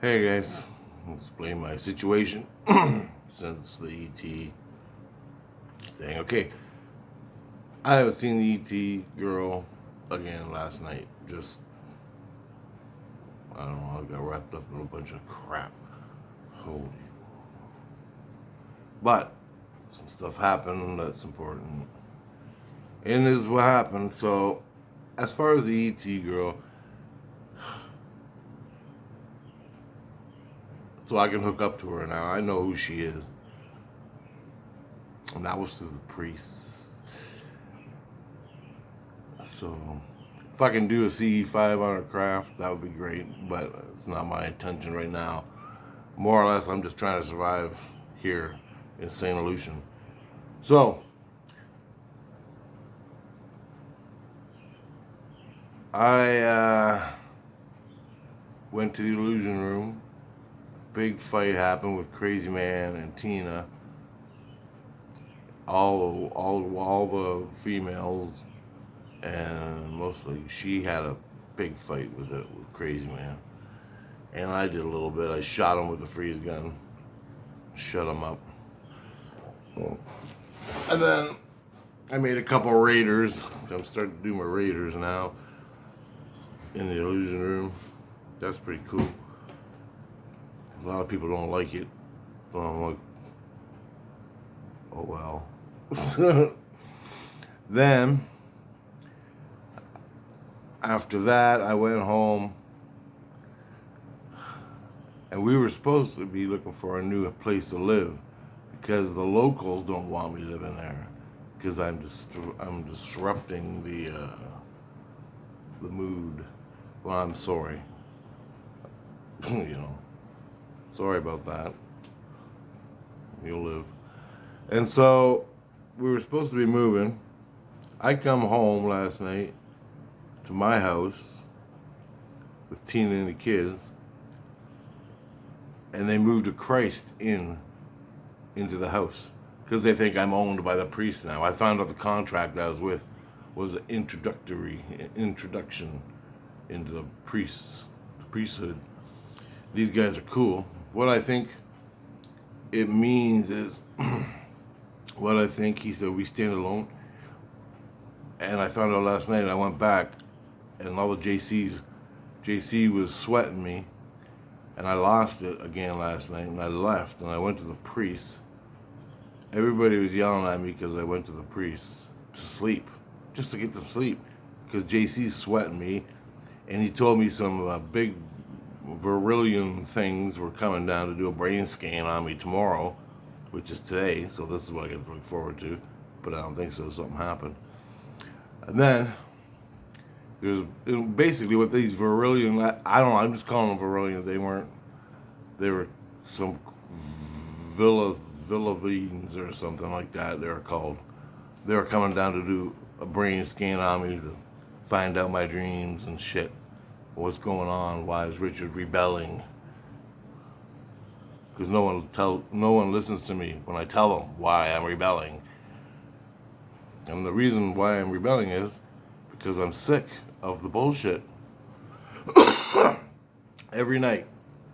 Hey guys, I'll explain my situation since the ET thing. Okay, I haven't seen the ET girl again last night. Just, I don't know, I got wrapped up in a bunch of crap. Holy. But, some stuff happened that's important. And this is what happened. So, as far as the ET girl, so I can hook up to her now. I know who she is. And that was to the priest. So, if I can do a CE5 on her craft, that would be great. But it's not my intention right now. More or less, I'm just trying to survive here in St. Lucian. So, I went to the illusion room. Big fight happened with Crazy Man and Tina. All the females, and mostly she had a big fight with Crazy Man, and I did a little bit. I shot him with the freeze gun, shut him up, and then I made a couple raiders. I'm starting to do my raiders now in the illusion room. That's pretty cool. A lot of people don't like it. I'm like, oh well. Then, after that, I went home, and we were supposed to be looking for a new place to live because the locals don't want me living there because I'm disrupting the mood. Well, I'm sorry. Sorry about that. You'll live. And so we were supposed to be moving. I come home last night to my house with Tina and the kids, and they moved a Christ into the house because they think I'm owned by the priest now. I found out the contract I was with was an introduction into the priesthood. These guys are cool. What I think it means is, what I think he said, we stand alone. And I found out last night, I went back, and all the JC was sweating me, and I lost it again last night, and I left, and I went to the priest. Everybody was yelling at me because I went to the priest to sleep, just to get to sleep, because JC's sweating me, and he told me some big Virillion things were coming down to do a brain scan on me tomorrow, which is today, so this is what I get to look forward to, but I don't think so. Something happened. And then, basically what these Virillion, I don't know, I'm just calling them Virillions. They were some Villavines or something like that, they were called. They were coming down to do a brain scan on me to find out my dreams and shit. What's going on? Why is Richard rebelling? Because no one listens to me when I tell them why I'm rebelling. And the reason why I'm rebelling is because I'm sick of the bullshit. Every night,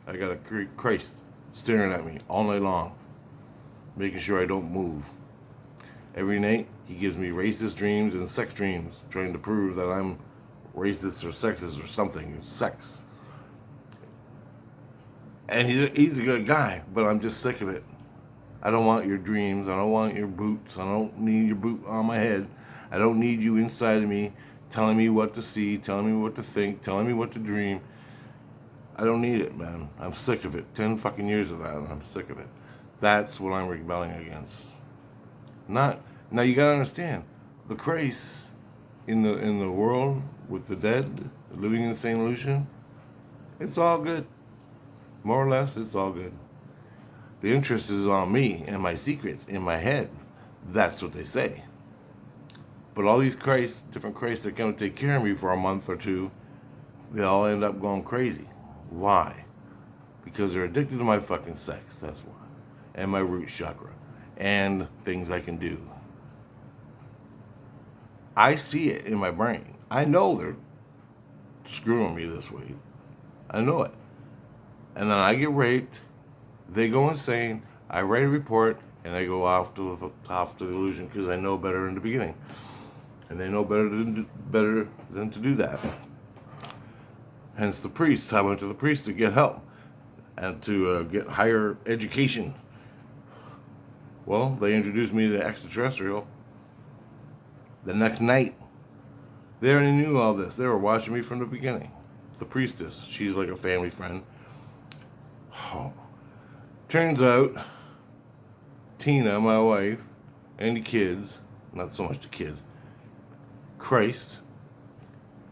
I got a Christ staring at me all night long, making sure I don't move. Every night, he gives me racist dreams and sex dreams, trying to prove that I'm racist or sexist or something. Sex. And he's a good guy, but I'm just sick of it. I don't want your dreams. I don't want your boots. I don't need your boot on my head. I don't need you inside of me telling me what to see, telling me what to think, telling me what to dream. I don't need it, man. I'm sick of it. 10 fucking years of that, and I'm sick of it. That's what I'm rebelling against. Now you gotta understand, the Christ in the world with the dead living in St. Lucian, it's all good. More or less, it's all good. The interest is on me and my secrets in my head. That's what they say. But all these different Christs that come to take care of me for a month or two, they all end up going crazy. Why? Because they're addicted to my fucking sex, that's why. And my root chakra. And things I can do. I see it in my brain. I know they're screwing me this way. I know it. and then I get raped. They go insane. I write a report, and I go off to the illusion because I know better in the beginning, and they know better than to do that. Hence the priests. I went to the priest to get help and to get higher education. Well, they introduced me to extraterrestrial. The next night, they already knew all this. They were watching me from the beginning. The priestess, she's like a family friend. Oh. Turns out, Tina, my wife, and the kids, not so much the kids, Christ,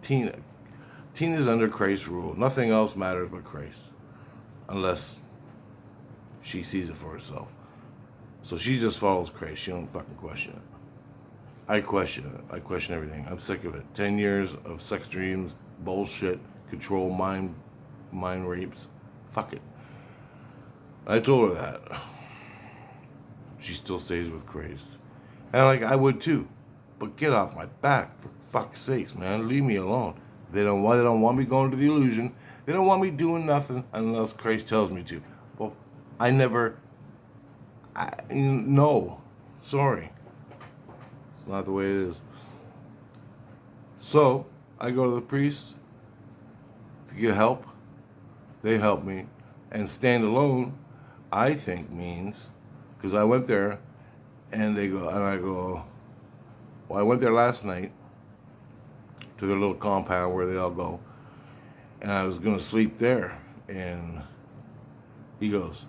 Tina's under Christ's rule. Nothing else matters but Christ. Unless she sees it for herself. So she just follows Christ. She don't fucking question it. I question it. I question everything. I'm sick of it. 10 years of sex dreams, bullshit, control, mind rapes. Fuck it. I told her that. She still stays with Christ. And I would too. But get off my back, for fuck's sakes, man. Leave me alone. They don't want me going to the illusion. They don't want me doing nothing unless Christ tells me to. Well, no. Sorry. It's not the way it is. So, I go to the priest to get help. They help me. And stand alone, I think means, because I went there, and I go, well, I went there last night to their little compound where they all go, and I was going to sleep there, and he goes,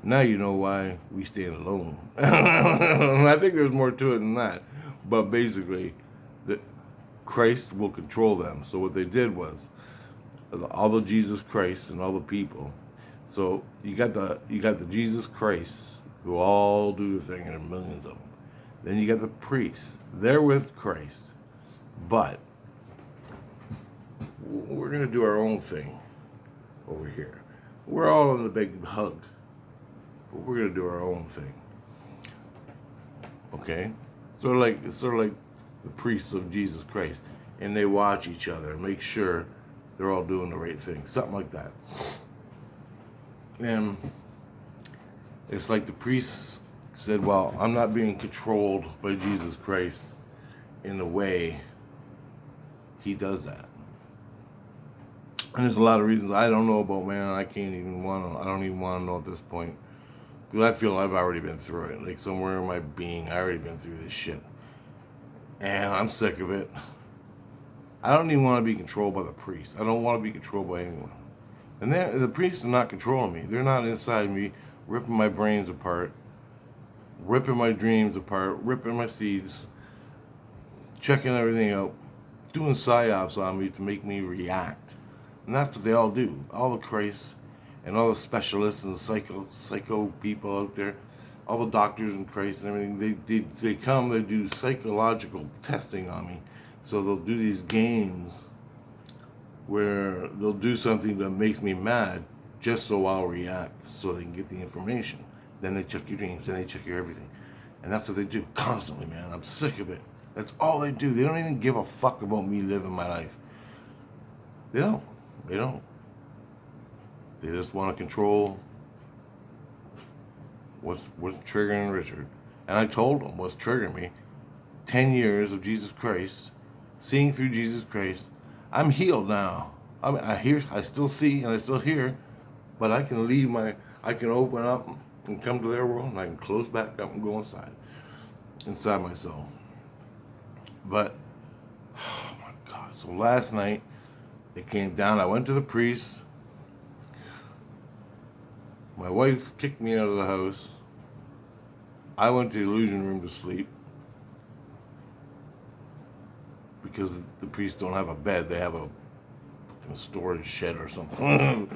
now you know why we stand alone. I think there's more to it than that, but basically, Christ will control them. So what they did was, all the Jesus Christ and all the people. So you got the Jesus Christ who all do the thing, and there are millions of them. Then you got the priests. They're with Christ, but we're gonna do our own thing over here. We're all in a big hug, but we're gonna do our own thing. Okay, sort of like the priests of Jesus Christ, and they watch each other and make sure they're all doing the right thing, something like that. And it's like the priests said, well, I'm not being controlled by Jesus Christ in the way he does that. And there's a lot of reasons I don't know about, man. I don't even want to know at this point. Because I feel I've already been through it. Like somewhere in my being, I already been through this shit. And I'm sick of it. I don't even want to be controlled by the priest. I don't want to be controlled by anyone. And the priests are not controlling me. They're not inside me, ripping my brains apart, ripping my dreams apart, ripping my seeds, checking everything out, doing psyops on me to make me react. And that's what they all do. All the Christs and all the specialists and psycho people out there, all the doctors and Christ and everything, they come, they do psychological testing on me. So they'll do these games where they'll do something that makes me mad just so I'll react so they can get the information. Then they check your dreams, then they check your everything. And that's what they do constantly, man. I'm sick of it. That's all they do. They don't even give a fuck about me living my life. They don't. They just want to control what's triggering Richard. And I told them what's triggering me. 10 years of Jesus Christ, seeing through Jesus Christ. I'm healed now. I mean, I still see and I still hear, but I can I can open up and come to their world, and I can close back up and go inside myself. But, oh my God. So last night, they came down. I went to the priest. My wife kicked me out of the house. I went to the illusion room to sleep. Because the priests don't have a bed, they have a fucking storage shed or something,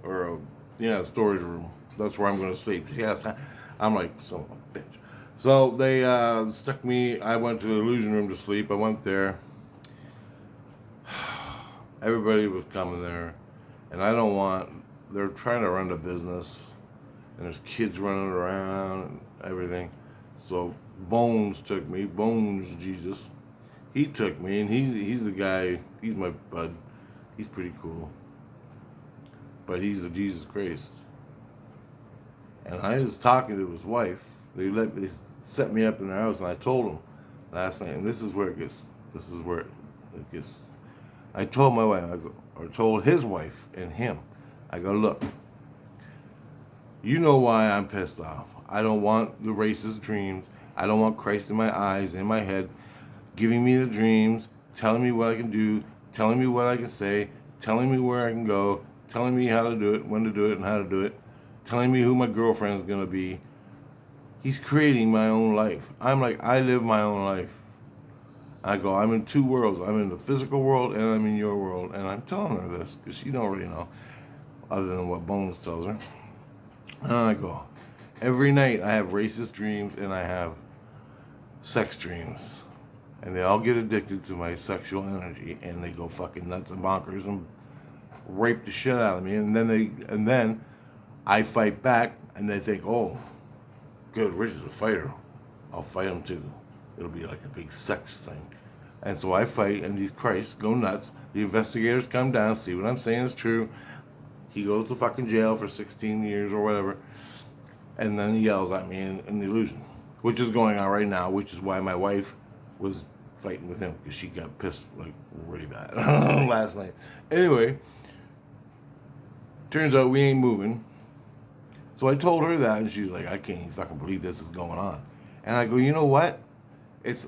or a storage room. That's where I'm going to sleep. Yes, I'm like son of a bitch. So they stuck me. I went to the illusion room to sleep. I went there. Everybody was coming there, and they're trying to run the business, and there's kids running around and everything. So Bones took me. Bones Jesus. He took me, and he's the guy. He's my bud. He's pretty cool. but he's a Jesus Christ. And I was talking to his wife. They set me up in their house, and I told him last night, and this is where it gets. This is where it gets. I told my wife, or told his wife and him, I go, look, you know why I'm pissed off. I don't want the racist dreams. I don't want Christ in my eyes, in my head, giving me the dreams, telling me what I can do, telling me what I can say, telling me where I can go, telling me how to do it, when to do it, and how to do it, telling me who my girlfriend's going to be. He's creating my own life. I'm like, I live my own life. I go, I'm in two worlds. I'm in the physical world and I'm in your world. And I'm telling her this because she don't really know, other than what Bones tells her. And I go, every night I have racist dreams and I have sex dreams. And they all get addicted to my sexual energy and they go fucking nuts and bonkers and rape the shit out of me. And then I fight back and they think, oh, good, Rich is a fighter. I'll fight him too. It'll be like a big sex thing. And so I fight, and these Christs go nuts. The investigators come down, see what I'm saying is true. He goes to fucking jail for 16 years or whatever. And then he yells at me in the illusion, which is going on right now, which is why my wife was fighting with him, because she got pissed like really bad last night. Anyway, turns out we ain't moving. So I told her that, and she's like, I can't even fucking believe this is going on. And I go, you know what? It's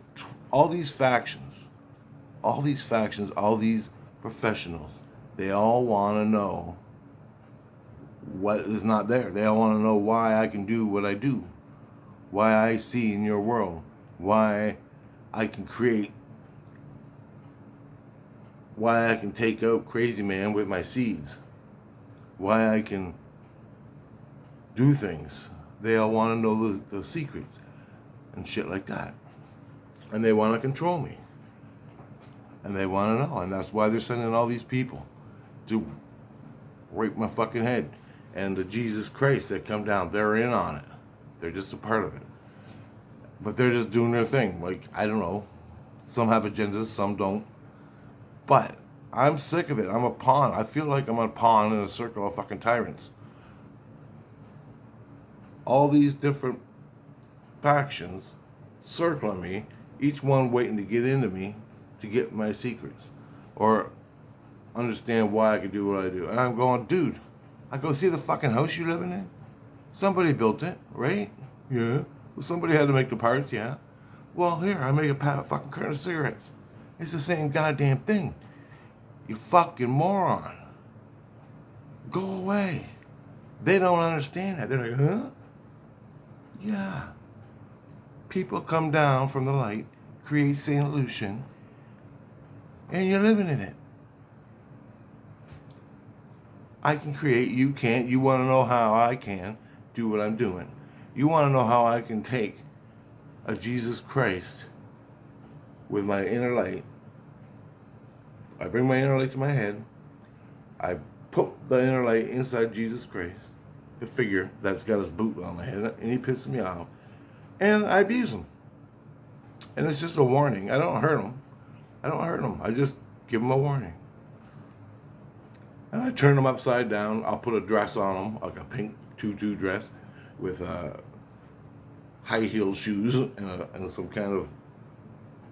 all these factions, all these professionals, they all want to know what is not there. They all want to know why I can do what I do, why I see in your world, why I can create, why I can take out Crazy Man with my seeds, why I can do things. They all want to know the secrets and shit like that. And they want to control me. And they want to know. And that's why they're sending all these people to rape my fucking head. And the Jesus Christ that come down, they're in on it. They're just a part of it. But they're just doing their thing. Like, I don't know. Some have agendas, some don't. But I'm sick of it. I'm a pawn. I feel like I'm a pawn in a circle of fucking tyrants. All these different factions circling me, each one waiting to get into me to get my secrets or understand why I can do what I do. And I'm going, dude, I go, see the fucking house you living in? Somebody built it, right? Yeah. Well, somebody had to make the parts, yeah. Well, here, I make a fucking carton of cigarettes. It's the same goddamn thing. You fucking moron. Go away. They don't understand that. They're like, huh? Yeah. People come down from the light, create St. Lucian, and you're living in it. I can create, you can't. You want to know how I can do what I'm doing. You want to know how I can take a Jesus Christ with my inner light. I bring my inner light to my head. I put the inner light inside Jesus Christ, the figure that's got his boot on my head, and he pisses me off. And I abuse him. And it's just a warning. I don't hurt him. I just give him a warning. And I turn him upside down. I'll put a dress on him, like a pink tutu dress with high-heeled shoes and some kind of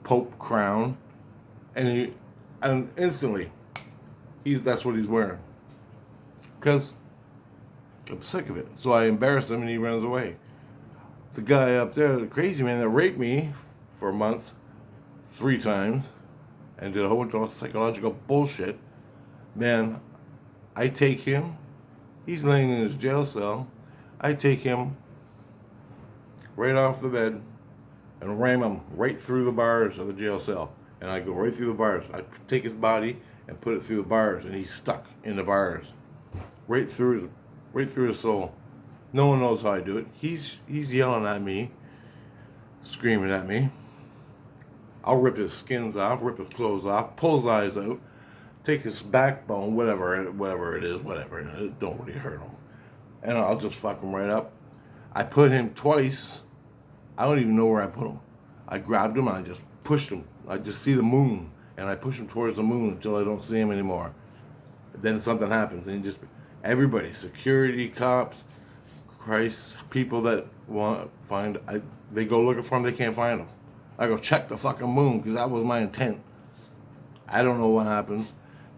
Pope crown. And instantly, that's what he's wearing. Because I'm sick of it. So I embarrass him and he runs away. The guy up there, the Crazy Man that raped me for months, 3 times, and did a whole bunch of psychological bullshit, man, I take him, he's laying in his jail cell, I take him right off the bed and ram him right through the bars of the jail cell. And I go right through the bars. I take his body and put it through the bars, and he's stuck in the bars, right through his soul. No one knows how I do it. He's yelling at me, screaming at me. I'll rip his skins off, rip his clothes off, pull his eyes out, take his backbone, whatever it is, it don't really hurt him. And I'll just fuck him right up. I put him twice. I don't even know where I put him. I grabbed him and I just pushed him. I just see the moon, and I push him towards the moon until I don't see him anymore. Then something happens, and Everybody, security, cops, Christ, people that want to find, they go looking for them, they can't find them. I go check the fucking moon because that was my intent. I don't know what happens.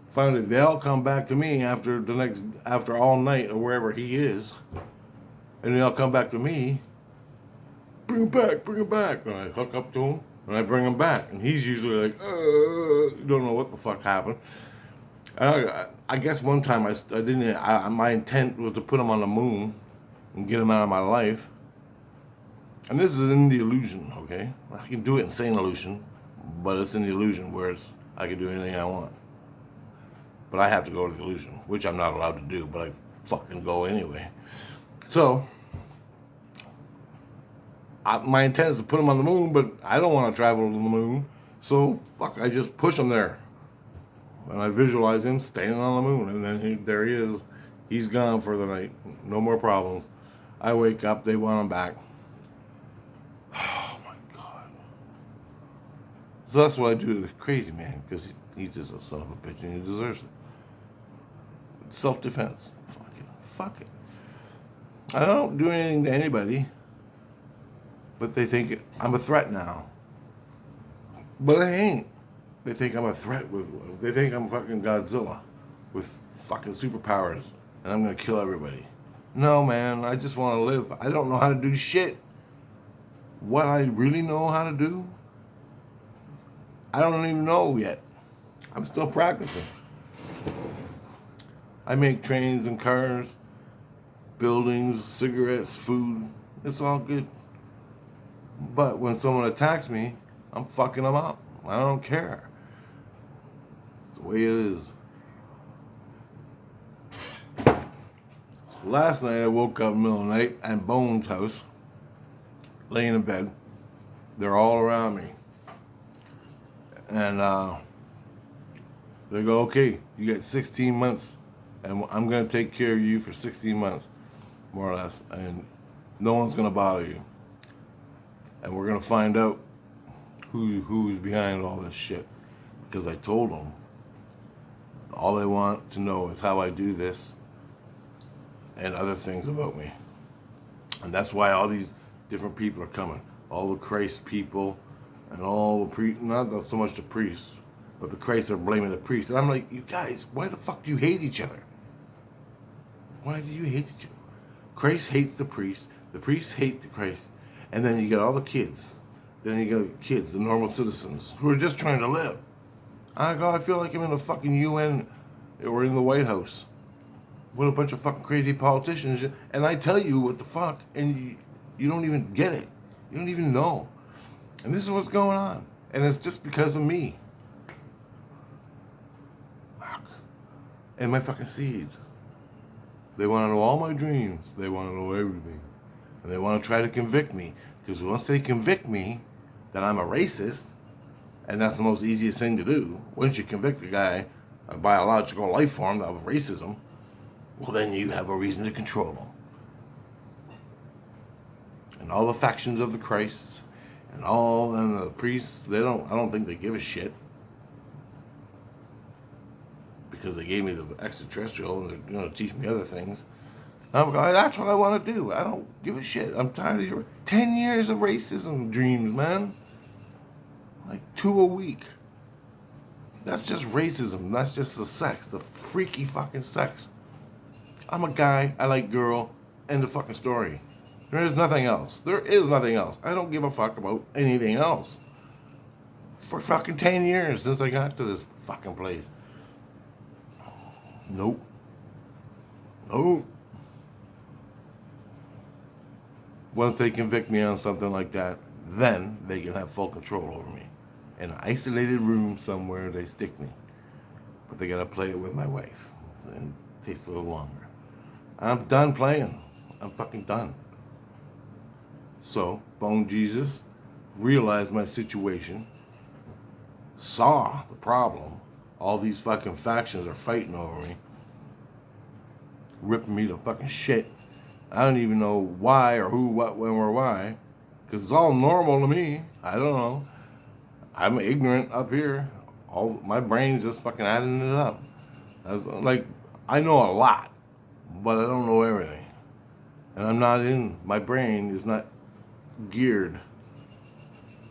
Finally, they all come back to me after all night or wherever he is, and they all come back to me. Bring him back, bring him back. And I hook up to him and I bring him back, and he's usually like, don't know what the fuck happened. I guess one time I didn't. My intent was to put him on the moon and get him out of my life. And this is in the illusion, okay? I can do it in sane illusion, but it's in the illusion where I can do anything I want. But I have to go to the illusion, which I'm not allowed to do, but I fucking go anyway. So, my intent is to put him on the moon, but I don't want to travel to the moon. So, fuck, I just push him there. And I visualize him standing on the moon, and then there he is. He's gone for the night. No more problems. I wake up, they want him back. Oh my God. So that's what I do to the crazy man, because he's just a son of a bitch and he deserves it. Self-defense. Fuck it. I don't do anything to anybody, but they think I'm a threat now. But I ain't. They think I'm a threat they think I'm fucking Godzilla with fucking superpowers and I'm gonna kill everybody. No, man, I just want to live. I don't know how to do shit. What I really know how to do, I don't even know yet. I'm still practicing. I make trains and cars, buildings, cigarettes, food. It's all good. But when someone attacks me, I'm fucking them up. I don't care. It's the way it is. So last night I woke up in the middle of the night at Bones' house, laying in bed. They're all around me. And they go, okay, you got 16 months, and I'm going to take care of you for 16 months, more or less, and no one's going to bother you. And we're going to find out who's behind all this shit. Because I told them, all they want to know is how I do this and other things about me. And that's why all these different people are coming. All the Christ people and all the not so much the priests, but the Christ are blaming the priests. And I'm like, you guys, why the fuck do you hate each other? Why do you hate each other? Christ hates the priests hate the Christ, and then you got all the kids. Then you got kids, the normal citizens, who are just trying to live. I feel like I'm in the fucking UN or in the White House with a bunch of fucking crazy politicians, and I tell you what the fuck, and you don't even get it. You don't even know. And this is what's going on. And it's just because of me. Fuck. And my fucking seeds. They want to know all my dreams. They want to know everything. And they want to try to convict me. Because once they convict me that I'm a racist, and that's the most easiest thing to do, once you convict a guy, a biological life form of racism, well then you have a reason to control them. And all the factions of the Christ and the priests, I don't think they give a shit. Because they gave me the extraterrestrial and they're going to teach me other things. That's what I want to do. I don't give a shit. I'm tired of your 10 years of racism dreams, man. Like 2 a week. That's just racism. That's just the sex. The freaky fucking sex. I'm a guy. I like girl. End of fucking story. There is nothing else. There is nothing else. I don't give a fuck about anything else. For fucking 10 years since I got to this fucking place. Nope. Nope. Once they convict me on something like that, then they can have full control over me. In an isolated room somewhere, they stick me. But they gotta play it with my wife. And it takes a little longer. I'm done playing. I'm fucking done. So, Bone Jesus realized my situation, saw the problem. All these fucking factions are fighting over me, ripping me to fucking shit. I don't even know why or who, what, when, or why, because it's all normal to me. I don't know. I'm ignorant up here. All my brain's just fucking adding it up. I know a lot, but I don't know everything. And my brain is not geared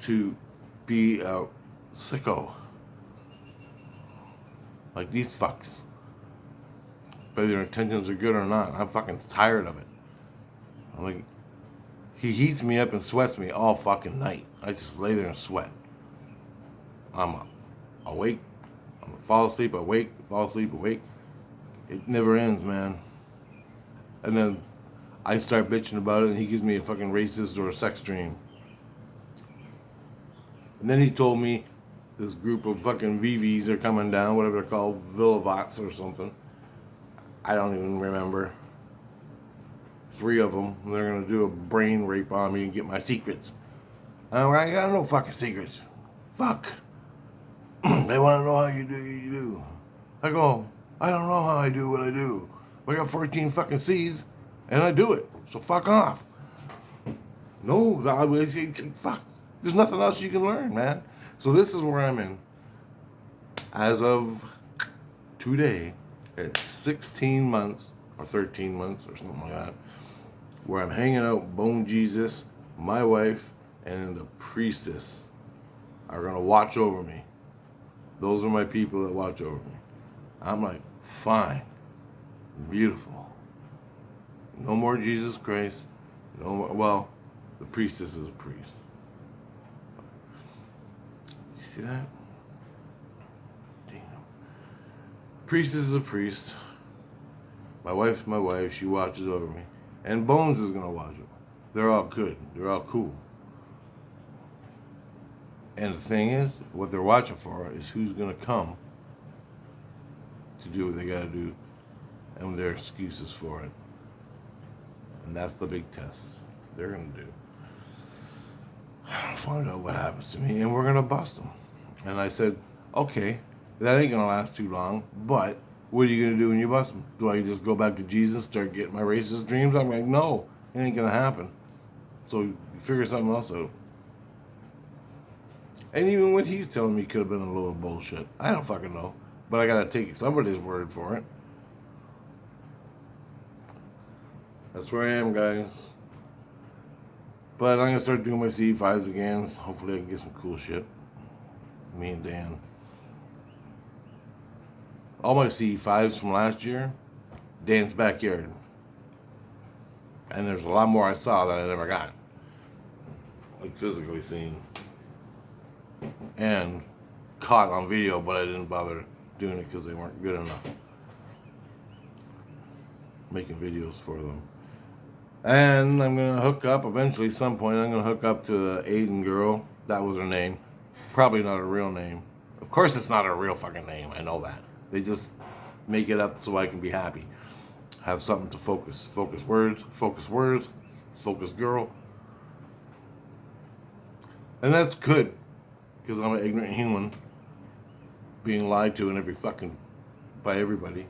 to be a sicko like these fucks. Whether their intentions are good or not, I'm fucking tired of it. I'm like, he heats me up and sweats me all fucking night. I just lay there and sweat. I'm awake. I'm fall asleep, awake, fall asleep, awake. It never ends, man. And then I start bitching about it, and he gives me a fucking racist or a sex dream. And then he told me this group of fucking VVs are coming down, whatever they're called, Villavats or something. I don't even remember. 3 of them. They're gonna do a brain rape on me and get my secrets. I got no fucking secrets. Fuck. They want to know how you do. I go, I don't know how I do what I do. I got 14 fucking C's, and I do it. So fuck off. No, fuck. There's nothing else you can learn, man. So this is where I'm in. As of today, it's 16 months or 13 months or something like that, where I'm hanging out Bone Jesus, my wife, and the priestess are gonna watch over me. Those are my people that watch over me. I'm like, fine, beautiful. No more Jesus Christ. No more. Well, the priestess is a priest. You see that? Damn. Priestess is a priest. My wife's my wife. She watches over me. And Bones is gonna watch them. They're all good. They're all cool. And the thing is, what they're watching for is who's gonna come to do what they gotta do and their excuses for it. And that's the big test they're gonna do. Find out what happens to me, and we're gonna bust them. And I said, okay, that ain't gonna last too long, but what are you gonna do when you bust them? Do I just go back to Jesus, start getting my racist dreams? I'm like, no, it ain't gonna happen. So you figure something else out. And even what he's telling me could have been a little bullshit. I don't fucking know. But I gotta take somebody's word for it. That's where I am, guys. But I'm gonna start doing my C5s again. So hopefully I can get some cool shit. Me and Dan. All my C5s from last year, Dan's backyard. And there's a lot more I saw that I never got. Like physically seen. And caught on video, but I didn't bother doing it because they weren't good enough. Making videos for them. And I'm going to hook up, eventually, some point, I'm going to hook up to the Aden girl. That was her name. Probably not her real name. Of course it's not her real fucking name, I know that. They just make it up so I can be happy. Have something to focus. Focus words, focus girl. And that's good. Because I'm an ignorant human being lied to by everybody.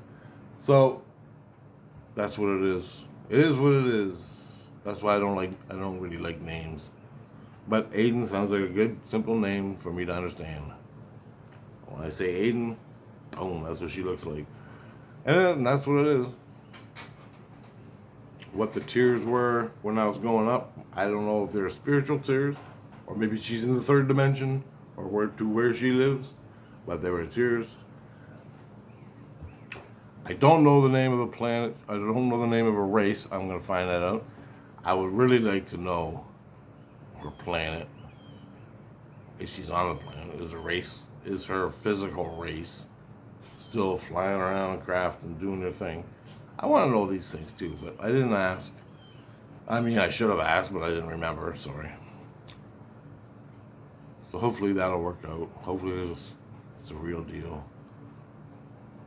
So that's what it is. It is what it is. That's why I don't really like names. But Aden sounds like a good, simple name for me to understand. When I say Aden, boom, that's what she looks like. And that's what it is. What the tears were when I was going up, I don't know if they're spiritual tears, or maybe she's in the 3rd dimension, or where she lives, but they were tears. I don't know the name of a planet. I don't know the name of a race. I'm going to find that out. I would really like to know her planet. If she's on the planet, is her physical race still flying around and craft and doing their thing? I want to know these things too, but I didn't ask. I mean, I should have asked, but I didn't remember. Sorry. So hopefully that'll work out. Hopefully it's a real deal.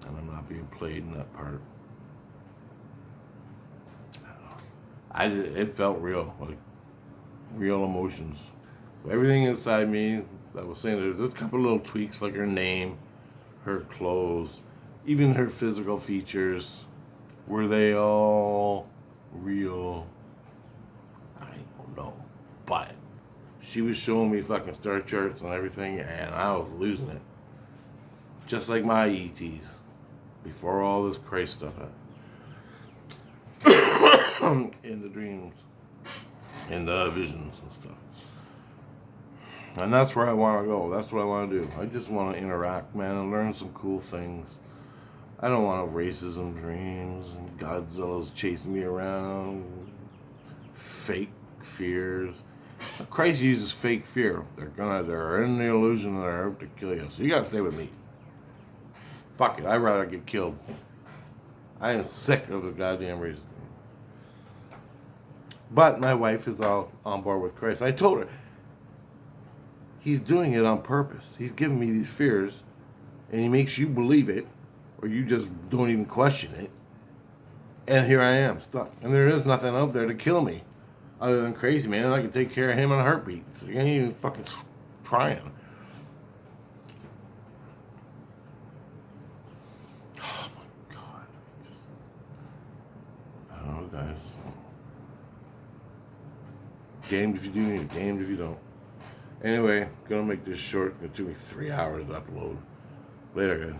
And I'm not being played in that part. It felt real, like real emotions. So everything inside me that was saying there's just a couple little tweaks, like her name, her clothes, even her physical features. Were they all real? I don't know. But she was showing me fucking star charts and everything, and I was losing it. Just like my ETs. Before all this Christ stuff happened. in the dreams, in the visions and stuff. And that's where I want to go. That's what I want to do. I just want to interact, man, and learn some cool things. I don't want racism dreams and Godzilla's chasing me around. Fake fears. Christ uses fake fear. They're in the illusion that they're out to kill you. So you gotta stay with me. Fuck it. I'd rather get killed. I am sick of the goddamn reason. But my wife is all on board with Christ. I told her, he's doing it on purpose. He's giving me these fears, and he makes you believe it, or you just don't even question it. And here I am, stuck. And there is nothing out there to kill me, other than crazy man. And I can take care of him in a heartbeat. So you ain't even fucking trying. Oh my God. I don't know, guys. Gamed if you do, gamed if you don't. Anyway, gonna make this short. It's gonna take me 3 hours to upload. Later, guys.